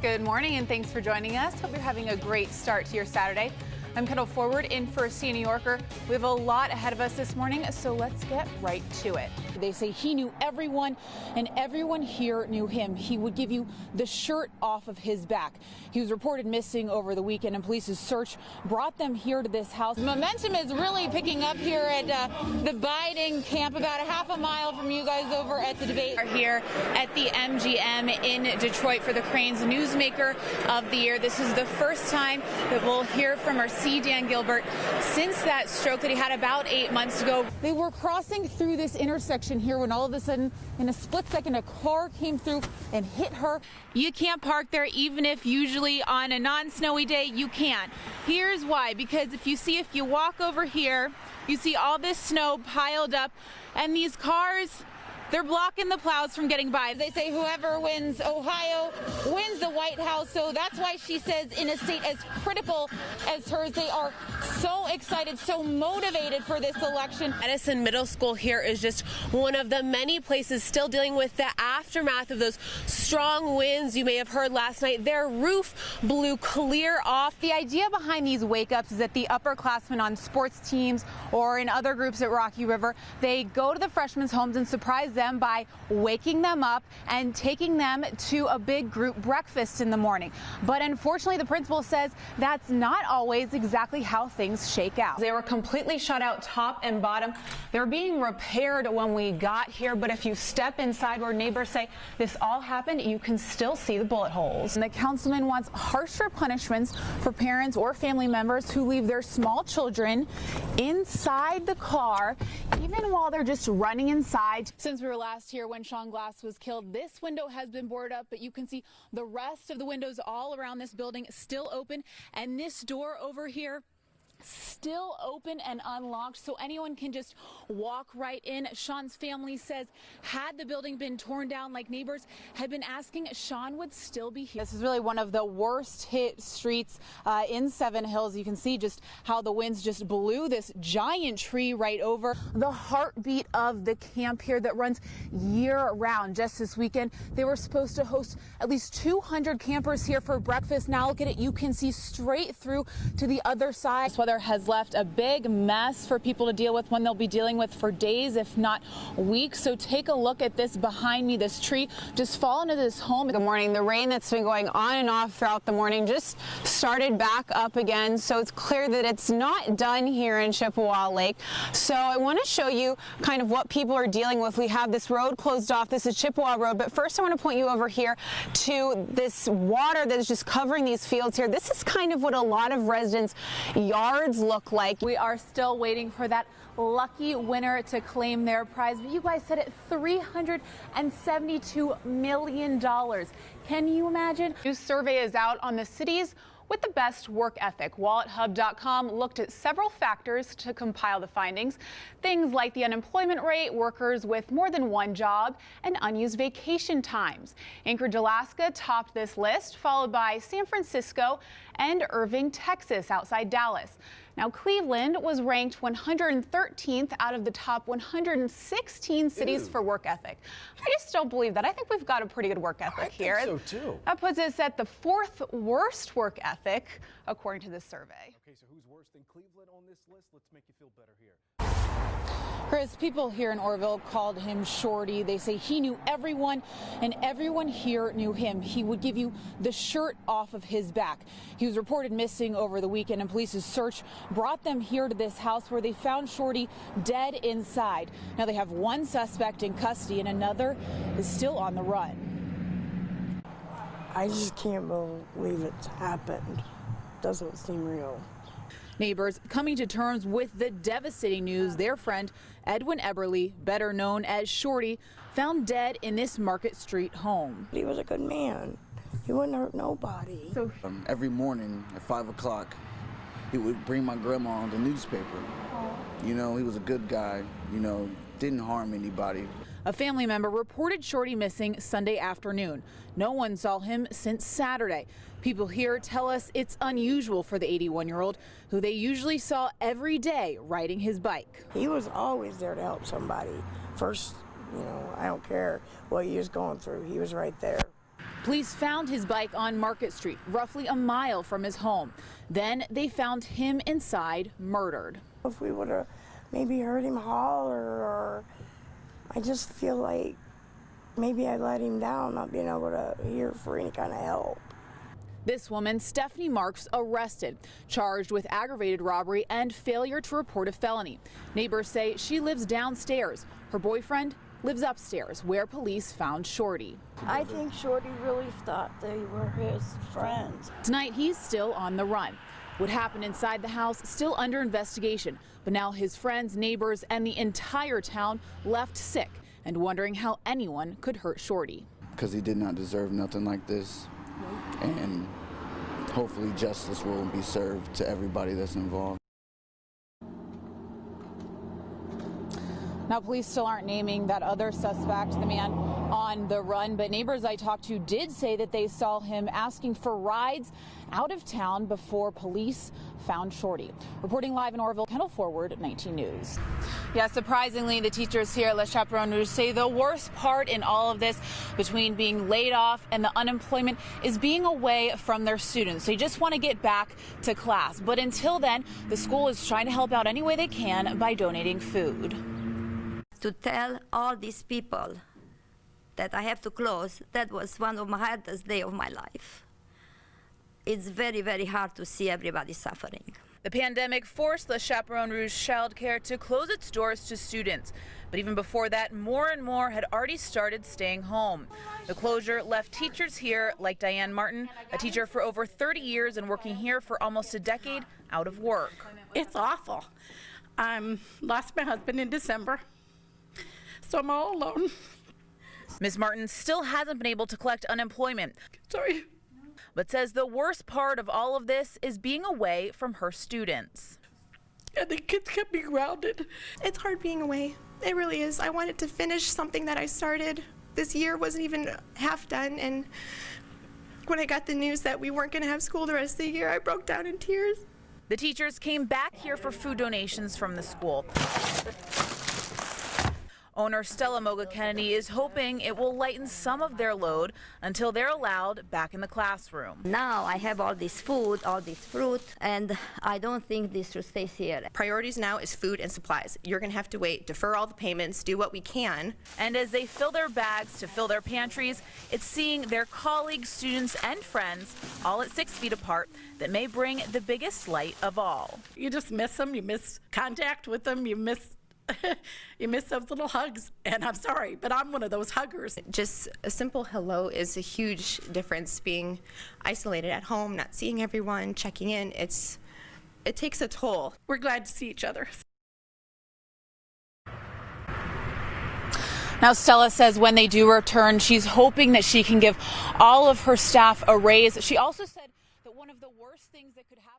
Good morning and thanks for joining us. Hope you're having a great start to your Saturday. I'm Kendall Forward in for See New Yorker. We have a lot ahead of us this morning, so let's get right to it. They say he knew everyone and everyone here knew him. He would give you the shirt off of his back. He was reported missing over the weekend and police's search brought them here to this house. Momentum is really picking up here at the Biden camp, about a half a mile from you guys over at the debate. We're here at the MGM in Detroit for the Crain's Newsmaker of the Year. This is the first time that we'll hear from our C. Dan Gilbert since that stroke that he had about 8 months ago. They were crossing through this intersection here when all of a sudden, in a split second, a car came through and hit her. You can't park there even if usually on a non-snowy day you can. Here's why, because if you walk over here, you see all this snow piled up and these cars, they're blocking the plows from getting by. They say whoever wins Ohio wins the White House, so that's why she says in a state as critical as hers, they are so excited, so motivated for this election. Edison Middle School here is just one of the many places still dealing with the aftermath of those strong winds you may have heard last night. Their roof blew clear off. The idea behind these wake-ups is that the upperclassmen on sports teams or in other groups at Rocky River, they go to the freshmen homes and surprise them by waking them up and taking them to a big group breakfast in the morning. But unfortunately, the principal says that's not always exactly how things shake out. They were completely shut out top and bottom. They were being repaired when we got here, but if you step inside where neighbors say this all happened, you can still see the bullet holes. And the councilman wants harsher punishments for parents or family members who leave their small children inside the car, even while they're just running inside. Since we were last here when Sean Glass was killed, this window has been boarded up, but you can see the rest of the windows all around this building still open, and this door over here still open and unlocked, so anyone can just walk right in. Sean's family says had the building been torn down like neighbors had been asking, Sean would still be here. This is really one of the worst hit streets in Seven Hills. You can see just how the winds just blew this giant tree right over. The heartbeat of the camp here that runs year round. Just this weekend, they were supposed to host at least 200 campers here for breakfast. Now look at it. You can see straight through to the other side. Weather has left a big mess for people to deal with, one they'll be dealing with for days, if not weeks. So take a look at this behind me. This tree just fallen into this home. Good morning. The rain that's been going on and off throughout the morning just started back up again. So it's clear that it's not done here in Chippewa Lake. So I want to show you kind of what people are dealing with. We have this road closed off. This is Chippewa Road. But first I want to point you over here to this water that is just covering these fields here. This is kind of what a lot of residents' yards look like. We are still waiting for that lucky winner to claim their prize. But you guys said it, $372 million. Can you imagine? A new survey is out on the cities with the best work ethic. WalletHub.com looked at several factors to compile the findings. Things like the unemployment rate, workers with more than one job, and unused vacation times. Anchorage, Alaska topped this list, followed by San Francisco and Irving, Texas, outside Dallas. Now, Cleveland was ranked 113th out of the top 116 cities for work ethic. I just don't believe that. I think we've got a pretty good work ethic here. I think so, too. That puts us at the 4th worst work ethic, according to this survey. Okay, so who's worse than Cleveland on this list? Let's make you feel better here. Chris, people here in Orville called him Shorty. They say he knew everyone and everyone here knew him. He would give you the shirt off of his back. He was reported missing over the weekend and police's search brought them here to this house where they found Shorty dead inside. Now they have one suspect in custody and another is still on the run. I just can't believe it's happened. Doesn't seem real. Neighbors coming to terms with the devastating news. Their friend Edwin Eberly, better known as Shorty, found dead in this Market Street home. He was a good man. He wouldn't hurt nobody. Every morning at 5 o'clock, he would bring my grandma the newspaper. You know, he was a good guy, you know, didn't harm anybody. A family member reported Shorty missing Sunday afternoon. No one saw him since Saturday. People here tell us it's unusual for the 81-year-old, who they usually saw every day riding his bike. He was always there to help somebody. First, you know, I don't care what he was going through. He was right there. Police found his bike on Market Street, roughly a mile from his home. Then they found him inside, murdered. If we would have maybe heard him holler, or I just feel like maybe I let him down, not being able to hear for any kind of help. This woman, Stephanie Marks, arrested, charged with aggravated robbery and failure to report a felony. Neighbors say she lives downstairs. Her boyfriend lives upstairs, where police found Shorty. I think Shorty really thought they were his friends. Tonight, he's still on the run. What happened inside the house still under investigation, but now his friends, neighbors, and the entire town left sick and wondering how anyone could hurt Shorty. Because he did not deserve nothing like this. And hopefully justice will be served to everybody that's involved. Now, police still aren't naming that other suspect, the man on the run, but neighbors I talked to did say that they saw him asking for rides out of town before police found Shorty. Reporting live in Orville, Kendall Forward, 19 News. Yeah, surprisingly, the teachers here at Le Chaperon Rouge say the worst part in all of this, between being laid off and the unemployment, is being away from their students. They just want to get back to class. But until then, the school is trying to help out any way they can by donating food. To tell all these people that I have to close, that was one of my hardest days of my life. It's very, very hard to see everybody suffering. The pandemic forced Le Chaperon Rouge childcare to close its doors to students. But even before that, more and more had already started staying home. The closure left teachers here, like Diane Martin, a teacher for over 30 years and working here for almost a decade, out of work. It's awful. Lost my husband in December, so I'm all alone. Ms. Martin still hasn't been able to collect unemployment. Sorry. But says the worst part of all of this is being away from her students. And the kids kept me grounded. It's hard being away. It really is. I wanted to finish something that I started. This year wasn't even half done, and when I got the news that we weren't going to have school the rest of the year, I broke down in tears. The teachers came back here for food donations from the school. Owner Stella Moga Kennedy is hoping it will lighten some of their load until they're allowed back in the classroom. Now I have all this food, all this fruit, and I don't think this should stay here. Priorities now is food and supplies. You're going to have to wait, defer all the payments, do what we can. And as they fill their bags to fill their pantries, it's seeing their colleagues, students, and friends, all at 6 feet apart, that may bring the biggest light of all. You just miss them, you miss contact with them, you miss those little hugs, and I'm sorry, but I'm one of those huggers. Just a simple hello is a huge difference. Being isolated at home, not seeing everyone, checking in, it takes a toll. We're glad to see each other. Now, Stella says when they do return, she's hoping that she can give all of her staff a raise. She also said that one of the worst things that could happen